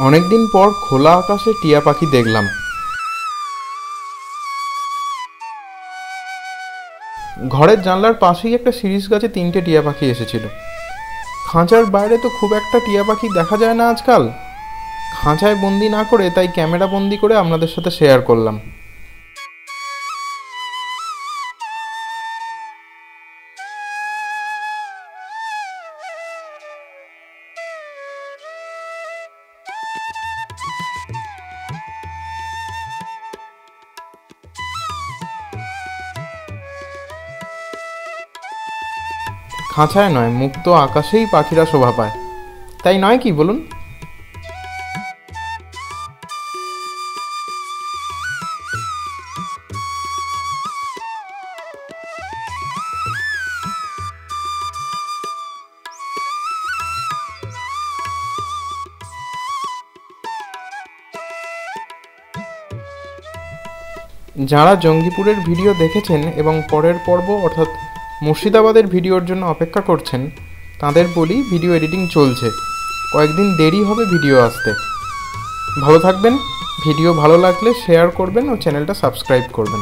অনেকদিন পর খোলা আকাশে টিয়া পাখি দেখলাম। ঘরের জানলার পাশেই একটা শিরীষ গাছে 3টে টিয়া পাখি এসেছিল। খাঁচার বাইরে তো খুব একটা টিয়া পাখি দেখা যায় না আজকাল। খাঁচায় বন্দি না করে তাই ক্যামেরা বন্দি করে আপনাদের সাথে শেয়ার করলাম। খাঁচায় নয়, মুক্ত আকাশেই পাখিরা শোভা পায়, তাই নয় কি বলুন? যারা জঙ্গিপুরের ভিডিও দেখেছেন এবং পরের পর্ব অর্থাৎ মুর্শিদাবাদের ভিডিওর জন্য অপেক্ষা করছেন, তাদের বলি ভিডিও এডিটিং চলছে, কয়েকদিন দেরি হবে ভিডিও আসতে। ভালো থাকবেন। ভিডিও ভালো লাগলে শেয়ার করবেন ও চ্যানেলটা সাবস্ক্রাইব করবেন।